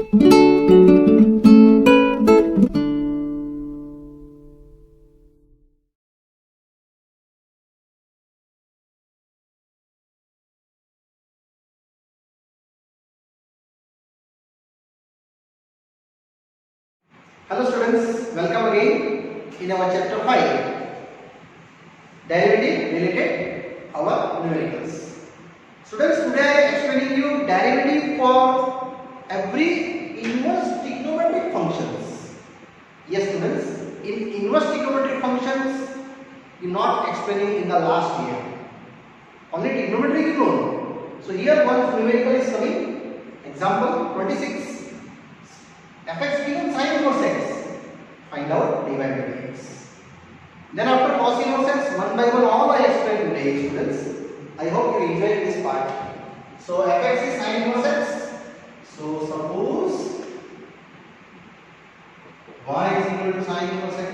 Hello students, welcome again in our chapter 5, derivative related our numericals. Students, today I am explaining you derivative for every inverse trigonometric functions. Yes students, in inverse trigonometric functions you not explaining in the last year. Only trigonometry you know. So here one numerical is coming. Example 26. Fx given sin inverse x. Find out dy by dx. Then after cos inverse x, one by one all I explained today, students. I hope you enjoyed this part. So fx is sin inverse x. So suppose y is equal to sin inverse x,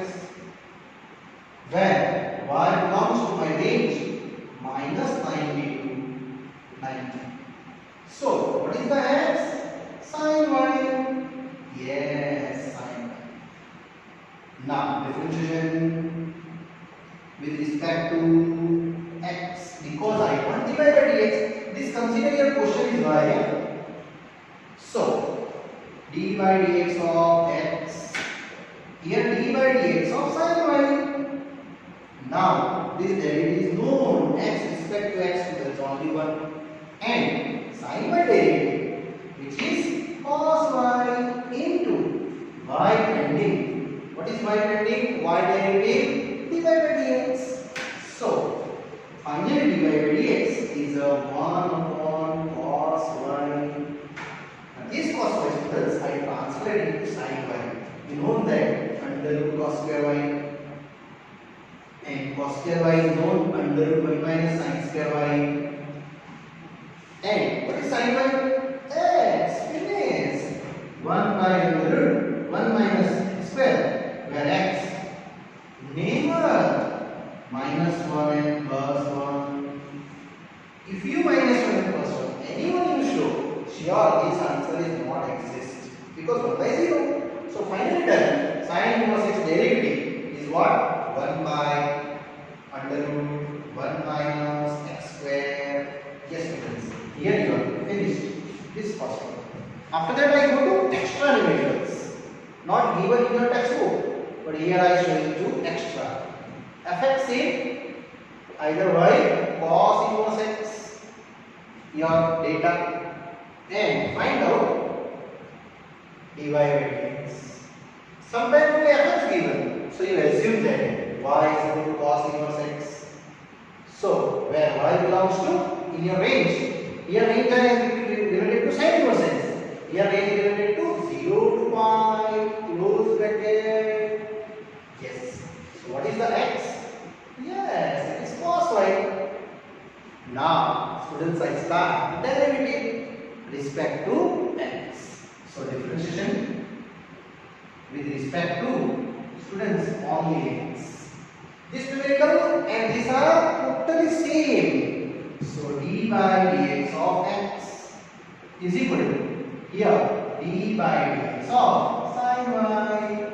where y belongs to my range minus 90 to 90. So what is the x? Sin y. Yes, sin y. Now differentiation with respect to x, because I want dy by dx. This consider your question is y. So dy by dx of x. Here dy by dx of sin y. Now this derivative is known. X respect to x, there is only one, and sin y derivative, which is cos y into y pending. What is y pending? Y derivative dy by dx. So finally dy by dx is a 1 upon cos y. Now this cos y, students, I translate into sin y. You know that under root cos square y, and cos square y is known under root 1 minus sin square y. And what is sin y? X. Finished. 1 by under root 1 minus square, where x never minus 1 and plus 1. If you minus 1 and plus 1, anyone you show, sure this answer is not exist, because 1 by 0. So finally done. Sin inverse x derivative is what? 1 by under root 1 minus x square. Yes students, here you are finished this first one. After that I go to extra numericals, not given in your textbook, but here I show you extra. Fx in either y cos inverse x, your data, and find out dy by dx. Sometimes only fx given, so you assume that y is equal to cos inverse x. So where y belongs to in your range. Here range is related to sin inverse x. Here range is related to 0 to pi, close bracket. Yes. So what is the x? Yes, it is cos y. Now students, I start derivative respect to x. So differentiation with respect to, students, only x. This numerical and these are totally same. So d by dx of x is equal to, here d by dx of sin y,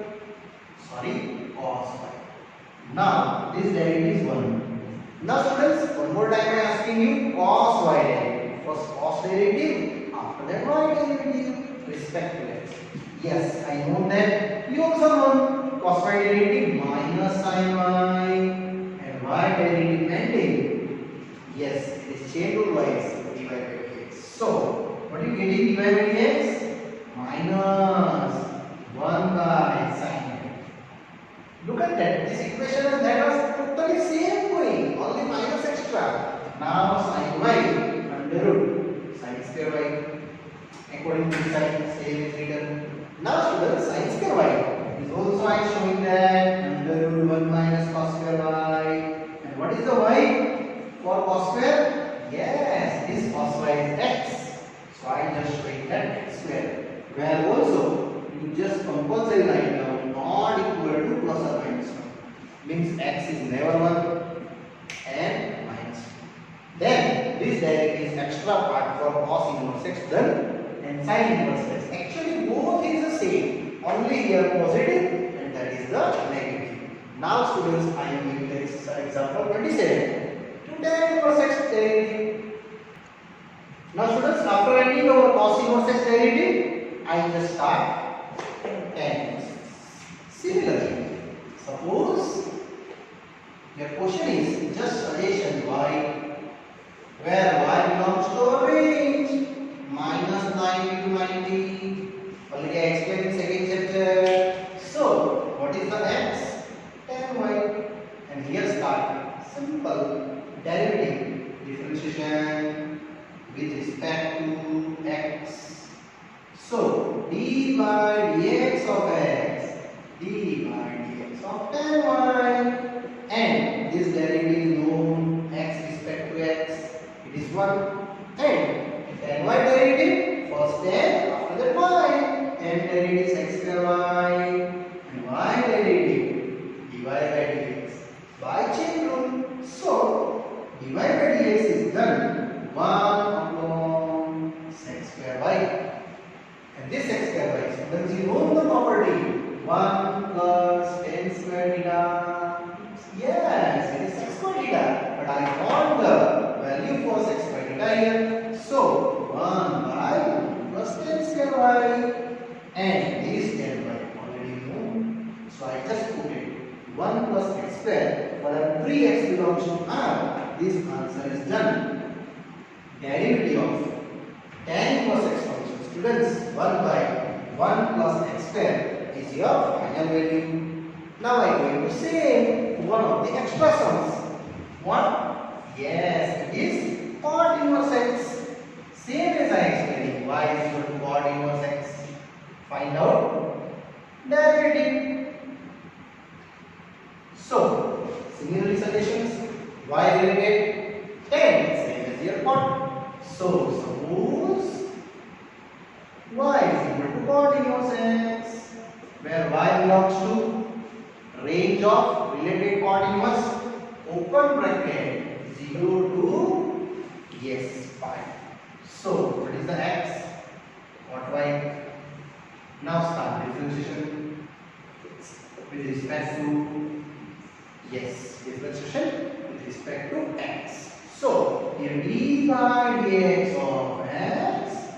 sorry, cos y. Now this derivative is 1. Now students, one more time I am asking you cos y derivative. First cos derivative, after that y derivative respect to x. Yes, I know that. You also know cos y derivative minus sin y, and y derivative pending. Yes, it is chain rule wise dy by dx. So what you get in dy by dx? Minus 1 by sin y. Look at that. This equation and that was totally same going, only minus extra. Now sin y under root sin square y. According to this side, same is written. Now students, sin square y is also I showing that under root 1 minus cos square y. And what is the y for cos square? Yes, this cos y is x. So I just showing that x square. Where also you just compulsory write down not equal to plus or minus 1. Means x is never 1 and minus 1. Then this derivative is extra part for cos inverse x done and sin inverse x. Actually both be here positive and that is the negative. Now students, I am giving the example 27. To tan inverse x derivative. Now students, after writing our cos inverse x derivative, I just start tan. Similarly, suppose your question is just suggestion y, where y belongs to a range minus 90 to 90. Already I explained in second chapter. So, what is the x? Tan y. And here start simple derivative differentiation with respect to x. So, d by dx of x, d by dx of tan y. And this derivative is known x respect to x, it is 1. And tan y derivative, first tan, after that y. And derivative is x square y. And y derivative, dy by dx by chain rule. So, dy by dx is done 1 upon x square y. And this x square y, sometimes you know the property 1 plus tan square theta. Yes, it is sec square theta, but I want the value for sec square theta here. So 1 by 1 plus tan square y, and this tan y already known. So I just put it 1 plus x square. Where 3x belongs to R, this answer is done. Derivative of tan inverse x function, students, 1 by 1 plus x square is your final value. Now I am going to say one of the expressions. What? Yes, it is cot inverse x. Same as I explained. Y is equal to cot inverse x. Find out derivative. So, similarly suggestions. Y related tan, same as your cot. So, suppose y is equal to cot inverse x, where y belongs to range of related cot inverse, open bracket 0 to yes pi. So what is the x? What y? Now start differentiation with respect to yes, differentiation with respect to x. So here d by dx of x,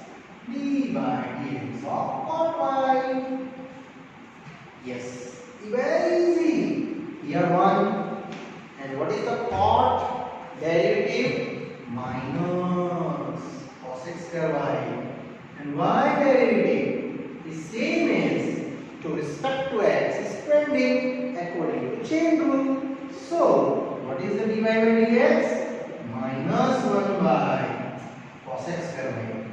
d by dx of cot y. Yes. Very easy. Here 1. And what is the cot derivative? Minus cos x square y. And y derivative is same as to respect to x is pending according to chain rule. So, what is the dy by dx? Minus 1 by cos x square y.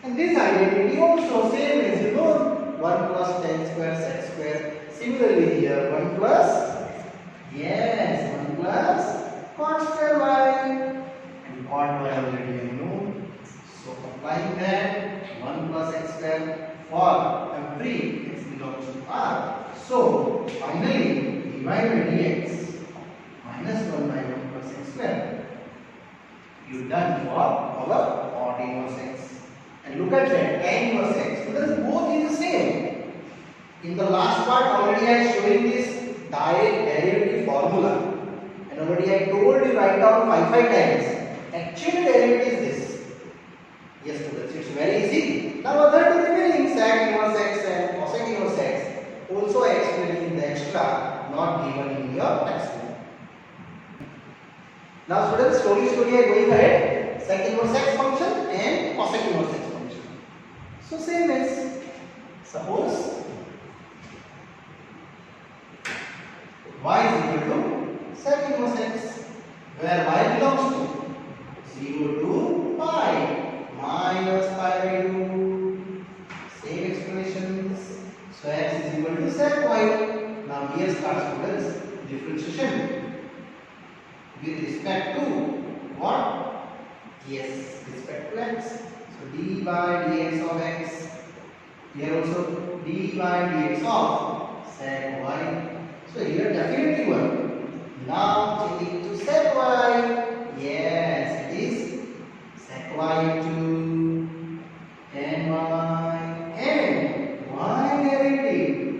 And this identity also same as you know 1 plus tan square sec square. Similarly here 1 plus, yes, 1 plus cot square y, and cot y already I know. So applying that 1 plus x square for every x belongs to R. So finally dy by dx minus 1 by 1 plus x square. You done for our cot inverse x. And look at that tan inverse x, because both is the same. In the last part already I am showing this direct derivative formula, and already I told you write down 5 times. Actual derivative is this. Yes students, it's very easy. Now other two remaining sec inverse x and cosec inverse x also I explained in the extra, not given in your textbook. Now students, slowly I am going ahead. Sec inverse x function and cosec inverse x function. So same as, suppose y is equal to sec inverse x, where y belongs to 0 to pi minus pi by 2. Same explanations. So x is equal to sec y. Now here starts students differentiation with respect to what? Yes, respect to x. So d by dx of x. Here also d by dx of sec y. So here definitely 1. Now changing to sec y. Yes, it is sec y to tan y, and y derivative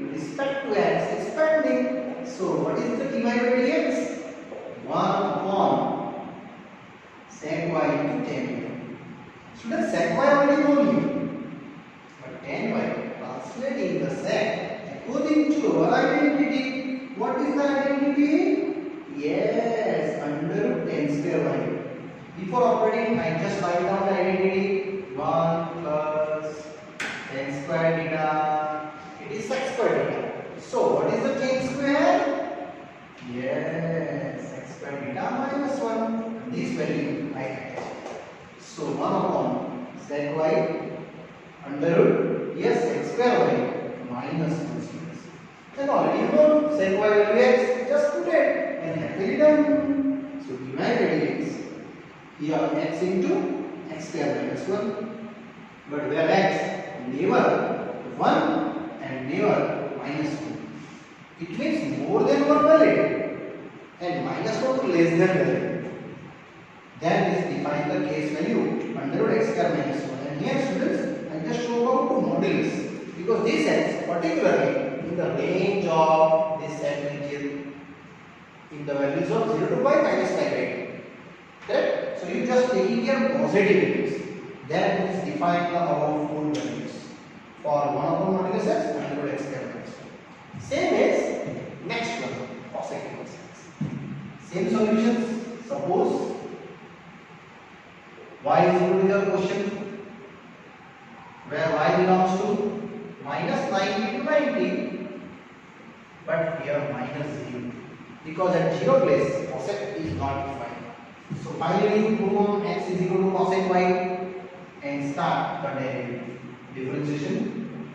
translating the set according to our identity. What is the identity? Yes, under root n square y. Before operating, I just write down the identity 1 plus n square theta. It is x square theta. So, what is the k square? Yes, x square theta minus 1. This value I attach. So, 1 upon sec y under root, yes, x square y minus 1 square. Then already you know sec y value x, just put it and happily done. So, dy by dx. Here x into x square minus 1. But where x never 1 and never minus 1. It means more than 1 valid and minus 1 less than valid. Then this defines the case value under root x square minus 1. And here students, I just show about two modulus because this x particularly in the range of this set region in the values of 0 to pi minus pi by 2. Correct? So you just taking here positive values. Then it is defined the above four values for 1 upon modulus x under root x square minus 1. Same as next one, cosec inverse x. Same solutions. Suppose y is equal to the question where y belongs to minus 90 to 90, but here minus 0 because at 0 place cosec is not defined. So finally you prove on x is equal to cosec y and start the derivative. Differentiation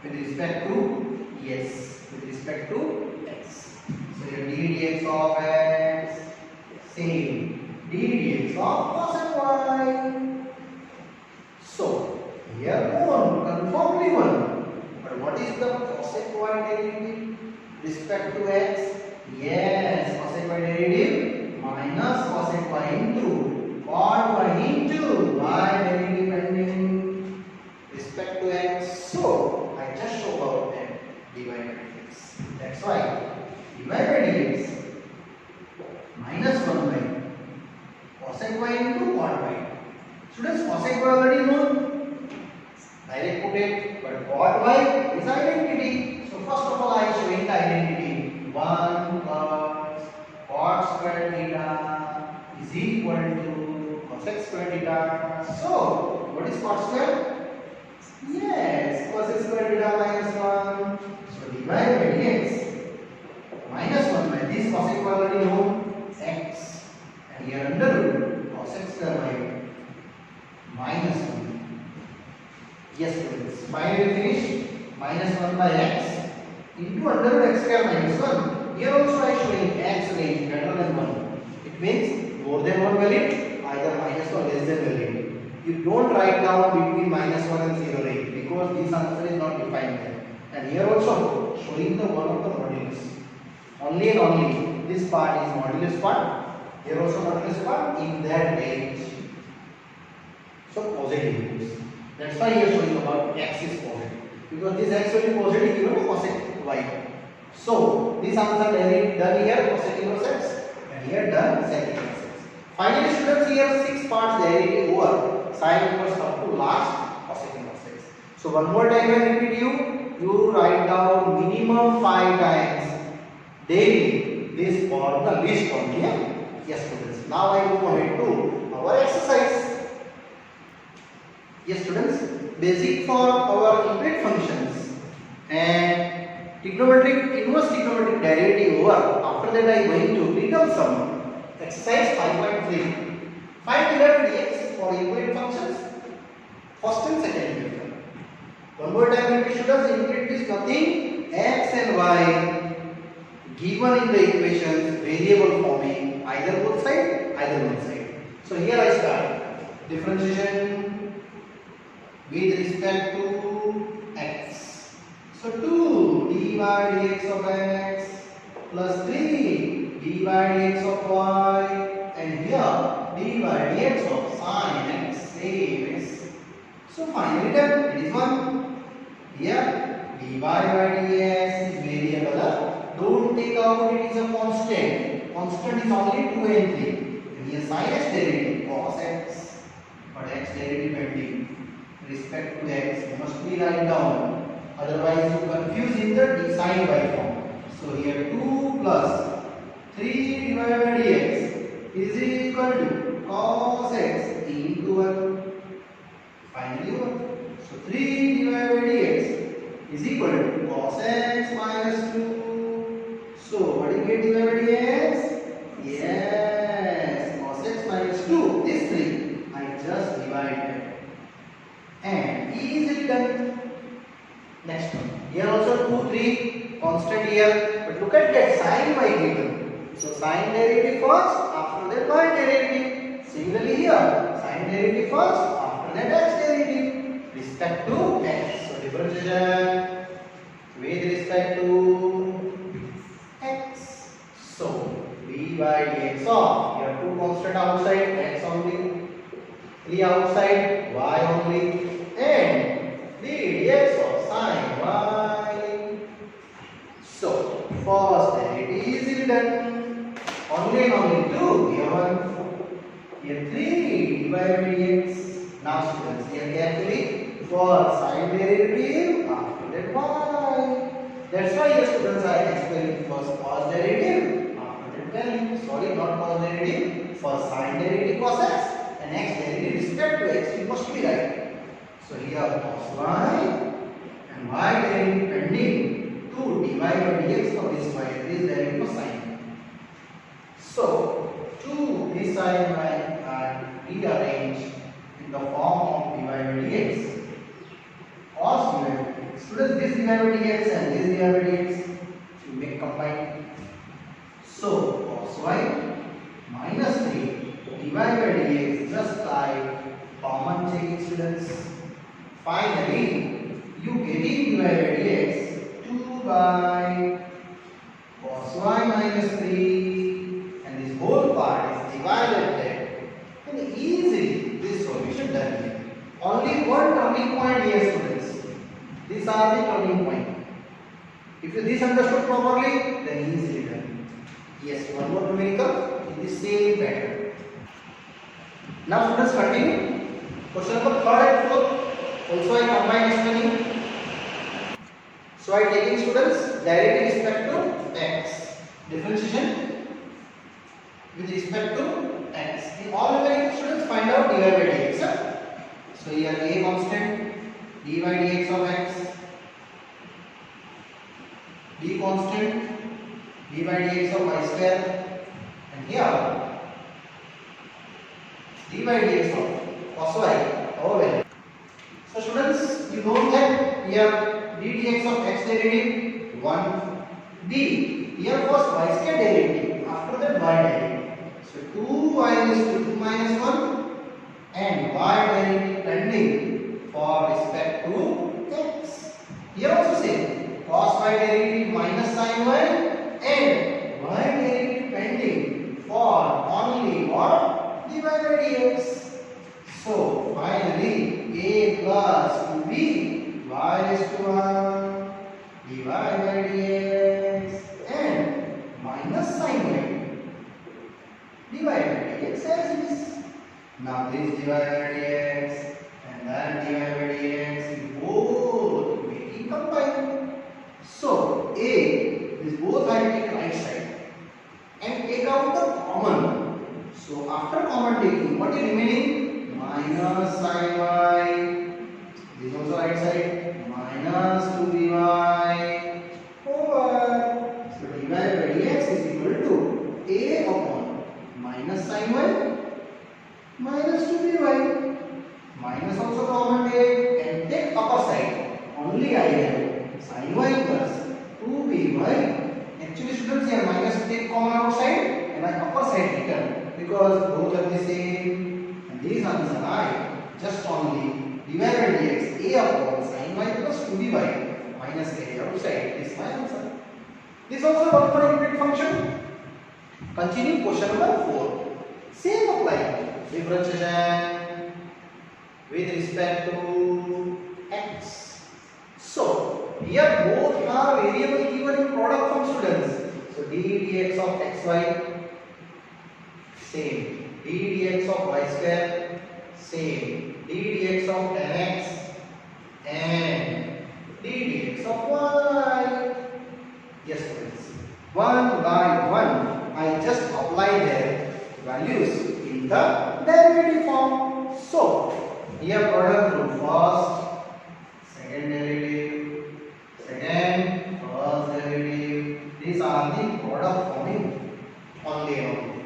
with respect to, yes, with respect to x. So here d dx of x, same d dx of cosec y. So here one conformably one. But what is the cosec y derivative respect to x? Yes, cosec y derivative minus cosec y into cot y into y derivative pending respect to x. So I just show about that dy by dx. That's why dy by dx minus 1 by cosec y into cot y. Students, cosec y already known. Direct put it, but cot y is identity. So first of all I am showing the identity 1 plus cot square theta is equal to cosec square theta. So what is cot square? Yes, cosec square theta minus 1. So dy by dx minus 1 by this cosec y already known x and here under root cosec square y minus 1. Yes students, finally finished. Minus 1 by x into under root x square minus 1. Here also I am showing x range greater than 1. It means more than 1 valid, either minus or less than valid. You don't write down between minus 1 and 0 range because this answer is not defined there. And here also showing the one of the modulus. Only and only this part is modulus part. Here also modulus part in that range. So positive values. That's why here showing about x is positive because this x will be positive given to cosec y. So this answer done here cosec inverse x and here done sec inverse x. Finally students here 6 parts derivative over sin inverse up to last cosec inverse x. So one more time I repeat you write down minimum 5 times daily this for the list only. Yes students. Now I move ahead to our exercise. Yes students, basic for our infinite functions and trigonometric inverse trigonometric derivative over. After that I am going to return sum. Exercise 5.3. Find direct dx for infinite functions first and second method. One more time repeat students, infinite is nothing x and y given in the equations variable forming either both side either one side. So here I start differentiation with respect to x. So 2 d by dx of x plus 3 d by dx of y and here d by dx of sin x same as. So finally done. It is 1. Here dy by dx is variable. Don't take out it is a constant. Constant is only 2 and 3. And here sin x derivative cos x but x derivative pending. respect to x, you must be write down. Otherwise you confuse in the sine y form. So here 2 plus 3 divided by dx is equal to cos x into 1. Finally 1. So 3 divided by dx is equal to cos x minus 2. So what do you get divided by dx? Yes, cos x minus 2. This 3 I just divided. And easily done. Next one. Here also 2, 3 constant here. But look at that sine y given. So sine derivative first, after that y derivative. Similarly here, sine derivative first, after that x derivative. Respect to x. So differentiation with respect to x. So d by dx of, here 2 constant outside, x only, 3 outside, y only. And dx of sine y. So first derivative is easily done. Only and only 2. Here 1, here 3 divided by dx. Now students, here carefully for sine derivative, after that y. That's why your students are explaining first cos derivative, after that value. Sorry, not cos derivative. For sine derivative cos x and x derivative respect to x, you must be right. So here cos y and y derivative pending to divide by dx of this y, this derivative of sine. So to this sine y are rearranged in the form of divide by dx. Cos divided by dx. Students, this divide by dx and this divide by dx to make combined. So cos y minus 3 divide by dx, just like common taking students. Finally, you getting divided by dx 2 by cos y minus 3, and this whole part is divided there. And easily this solution done here. Only one turning point here, students. These are the turning point. If you this understood properly, then easily done. Yes, one more numerical in the same pattern. Now students, continue. Question number 3rd and 4th. Also I combine explaining. So I taking students directly respect to x. Differentiation with respect to x. In all numerical students find out dy by dx. So here a constant, dy by dx of x, b constant, dy by dx of y square, and here dy by dx of cos y over value. So students, you know that here d dx of x derivative 1, d here first y square derivative, after that y derivative. So 2y is to 2 minus 1 and y derivative pending for respect to x. Here also same, cos y derivative minus sin y and y derivative pending for only what? Dy by dx. So finally a plus 2b y is to 1 dy by dx and minus sin y dy by dx as it is. Now this dy by dx and that dy by dx both making combined. So a, this both I take right side and take out the common. So after common taking, what is remaining? Minus sin y, this also right side, minus 2by over. So dy by dx is equal to a upon minus sin y minus 2by. Minus also common take and take upper side. Only I have sin y plus 2by. Actually students here minus take common outside and I upper side return because both are the same. These answer I just only dy by dx a upon sin y plus 2by minus a outside is my answer. This also one more unit function. Continue question number 4. Same apply. Differentiation with respect to x. So here both are variable given in product from students. So d dx of xy same. d dx of y square same. d dx of 10x and d dx of y. Yes, friends. One by one, I just apply their values in the derivative form. So, here product rule first, second derivative, second, first derivative. These are the product forming only and only.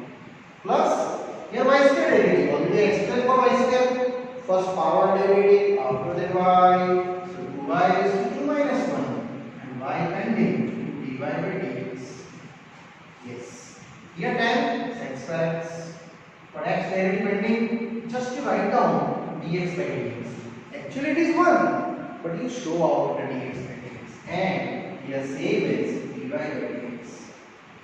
Plus, here y square derivative. Already explained for y square. First power derivative, after that y. So 2y is to 2 minus 1 and y pending dy by dx. Yes. Here 10 x square x. For x derivative pending, just you write down dx by dx. Actually it is 1, but you show out the dx by dx. And here same is dy by dx.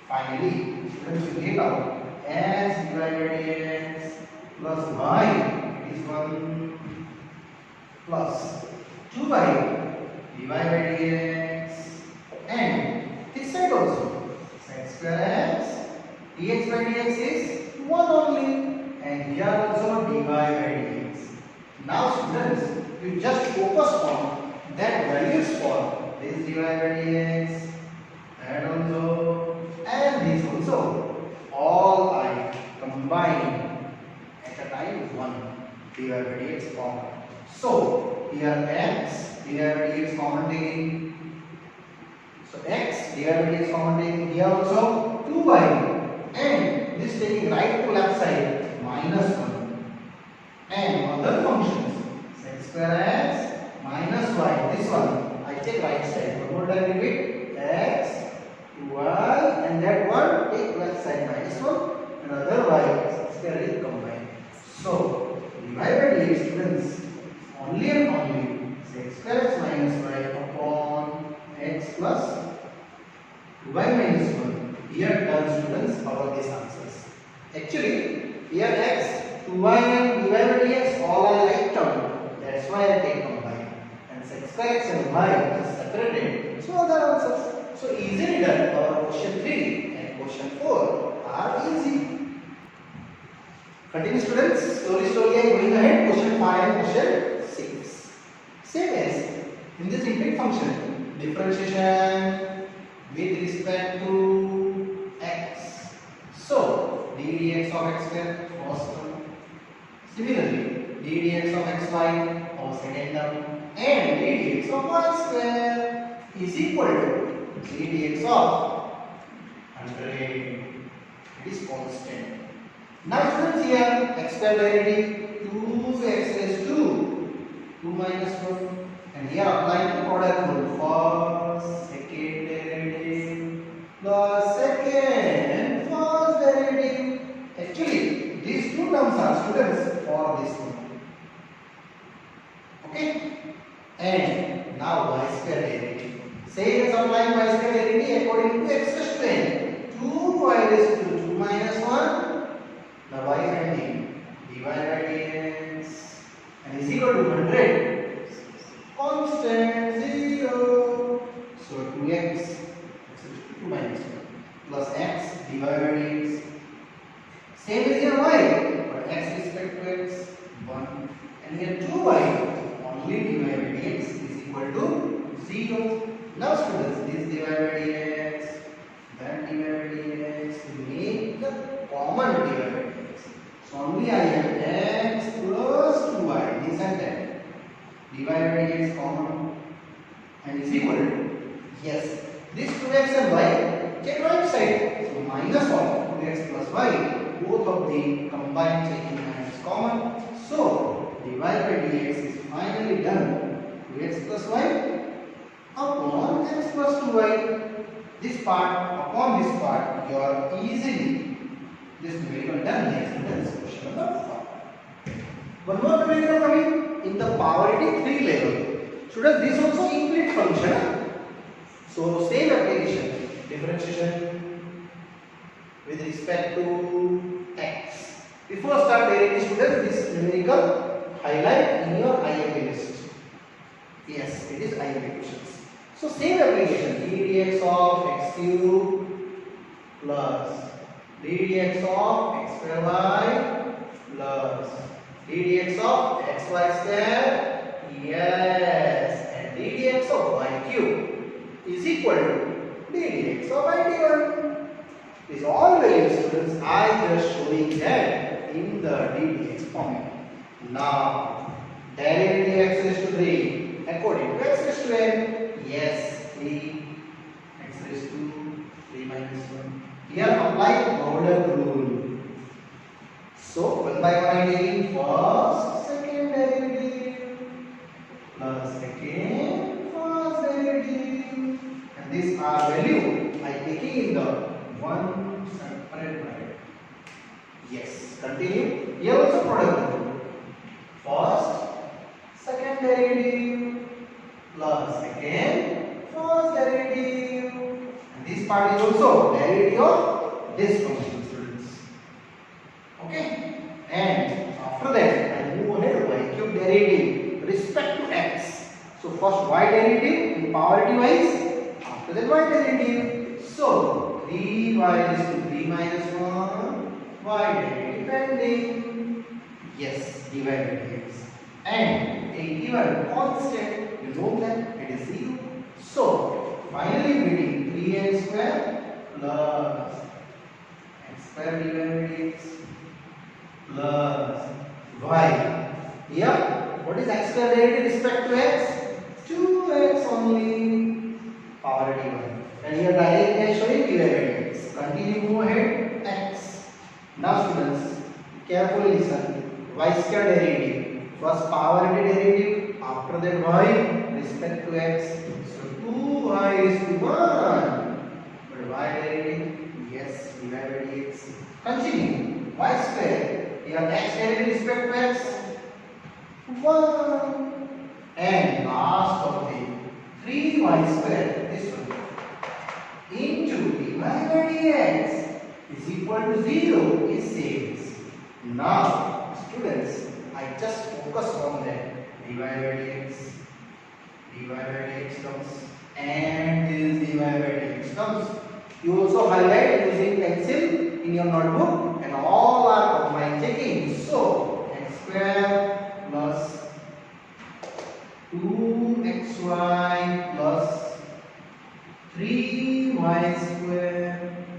Finally, students will get out x dy by dx plus y is 1 plus 2y dy by dx, and this side also x square x dx by dx is 1 only, and here also dy by dx. Now students, you just focus on that values for this dy by dx, and also and this also, all I combine at a time 1 dy by dx common. So here x dy by dx common taking. So x dy by dx common taking. Here also 2y, and this taking right to left side minus 1. And other functions x square x minus y. This one I take right side. One more time repeat, x 2y, and that one take left side minus 1. Another y x square is combined. So dy by dx students only and only x square x minus y upon x plus 2y minus 1. Here turn students our these answers. Actually here x 2y and dy by dx all are like term. That's why I take combined. And x square x and y is separated. So other answers. So easily done. Our question 3 and question 4 are easy. Continue students. Slowly I am going ahead. Question 5 and question 6. Same as in this infinite function, differentiation with respect to x. So d dx of x square first term. Similarly, d dx of xy of second term, and d dx of y square is equal to d dx of 100. It is constant. Now students, here x square derivative 2x raised to 2 minus 1, and here applying the product rule for second derivative plus second and first derivative. Actually these two terms are students for this one. Okay, and now y square derivative. Same as applying y square derivative according to x raised to n. 2y raised to 2 minus 1. Now y pending dy by dx, and is equal to 100 constant 0. So 2x 2 minus 1 plus x dy by dx. Same as here y, but x respect to x 1, and here 2y only dy by dx is equal to 0. Now students, this dy by dx, that dy by dx will make the common dy by dx. So only I have x plus 2y, this and that. Dy by dx common and is equal to, yes, this 2x and y take right side. So minus of 2x plus y, both of the combined taking minus common. So dy by dx is finally done. 2x plus y upon x plus 2y. This part upon this part, you are easily this numerical done. Next question number 5. One more numerical coming in the power 3 level. Students, this also infinite function. So same application, differentiation with respect to x. Before start derivative students, this numerical highlight in your IMP list. Yes, it is IMP questions. So same application, d dx of x cube plus d dx of x square y plus ddx of xy square, yes, and ddx of y cube is equal to ddx of it1. These all values, students, I just showing that in the ddx format. Now, derivative x raised to 3 according to x raised to n, yes, 3 x raised to 3 minus 1. Here apply Gauss rule. So 1 by 1 I taking first, second derivative plus second, first derivative, and this r value I taking in the one separate bracket. Yes, continue. Here also product rule. First, second derivative plus second, first derivative, and this part is also derivative of this function, students. Okay, and after that I move ahead y cube derivative with respect to x. So first y derivative in power wise, after that y derivative. So 3y is to 3 minus 1, y derivative pending. Yes, dy by dx. And a given constant, you know that it is 0. So finally getting 3x square plus x square divided by dx plus y. Here, what is x square derivative with respect to x? 2x only, power dy. And here directly I am showing dy by dx. Continue, move ahead, x. Now students, carefully listen. Y square derivative. First power derivative, after that y respect to x. So 2y is to 1. But y derivative, yes, dy by dx. Continue. Y square. Here x derivative with respect to x. 1. And last of the 3y square, this one, into dy by dx is equal to 0, it says. Now, students, I just focus on that. Dy by dx, dy by dx comes, and this dy by dx comes. You also highlight using pencil in your notebook, and all are combined checking. So, x square plus 2xy plus 3y square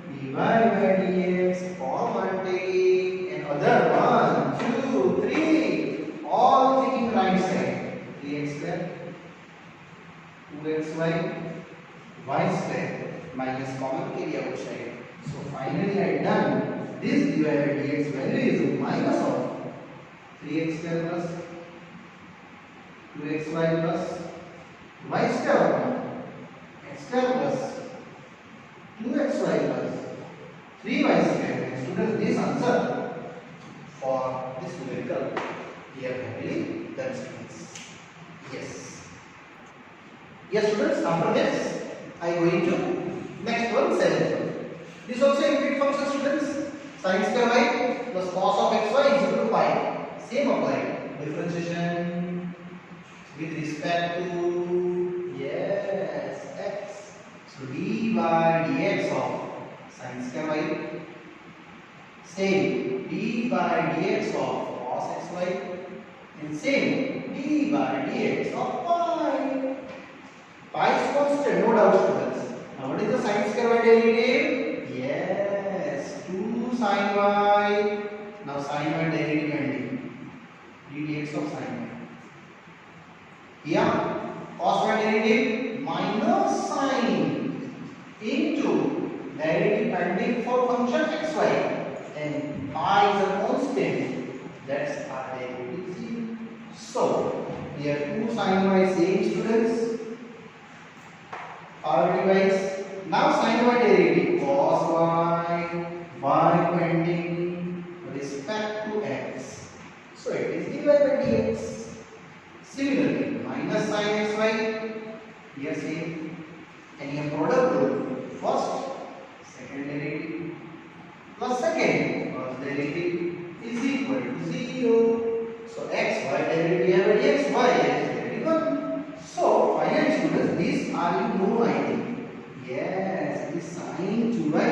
dy by dx, common taking, and other 1, 2, 3, all taking right side. 3x square, 2xy, y square minus common carry outside. So finally I done. This dy by dx value is minus of 3x square plus 2xy plus y square x square plus 2xy plus 3y square. And students, this answer for this numerical here family, that students. Yes. Yes, students, after this I go into next one, 7th one. This also infinite function, students. Sin square y plus cos of xy is equal to pi. Same apply. Differentiation with respect to, yes, x. So d by dx of sin square y, same d by dx of cos xy, and same d by dx of pi. Pi is constant, no doubt, students. Now what is the sin square y derivative? Yes, 2 sin y. Now sin y derivative ending, ddx of sin y. Here cos y derivative minus sin into derivative pending for function xy, and pi is a constant, that's our derivative 0. So here 2 sin y same, students, power divides. Now sin y derivative cos y pending respect to x, so it is dy by dx. Similarly, minus sin xy, here same, and here product rule, first, second derivative plus second, first derivative is equal to 0. So x, y derivative by dx, y is derivative 1. So finally, students, these are you know I think. Yes, this sin 2y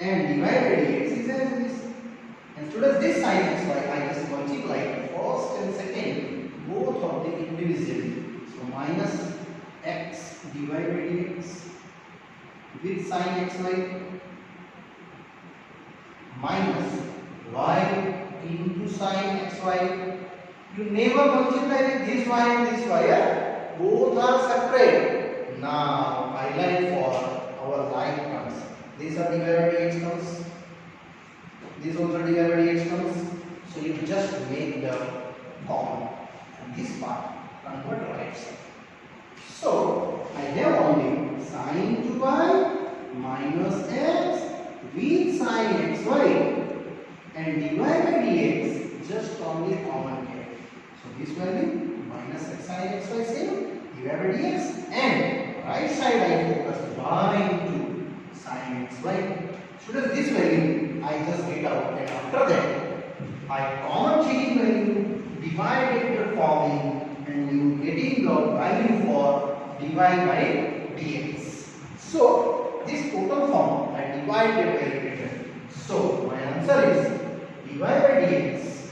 and dy by dx is as this, And students, this sin xy, I just multiply first and second, both of them individually. So minus x divided by dx with sin xy minus y into sin xy. You never multiply with this y and this y. Both are separate. Now highlight for our like terms. These are divided by dx terms. This also divided by dx terms. So you just make the common and this part convert to right side. So I have only sin 2y minus x with sin xy and divide by dx just only common here. So this value minus x sin xy same divide by dx and right side I focus y into sin xy. Students, this value I just get out and after that I common change value divide it forming and you getting the value for divide by dx. So this total form I divide it by written. So my answer is divide by dx.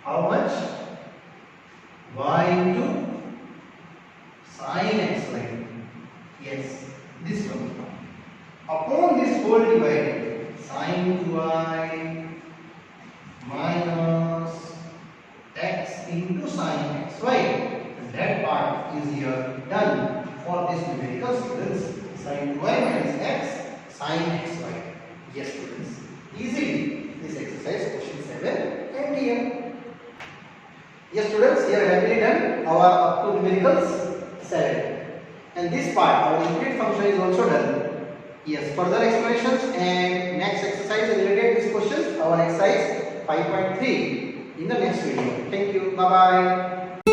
How much? Y into sin xy. Yes, this one. Upon this whole divided, sin 2y minus x into sin xy. And that part is here done for this numerical students. Sin 2y minus x sin xy. Yes, students. Easily this exercise question 7 and here. Yes, students, here have we done our up to numericals 7. And this part, our infinite function is also done. Yes, further explanations and next exercise related to these questions, our exercise 5.3 in the next video. Thank you. Bye bye.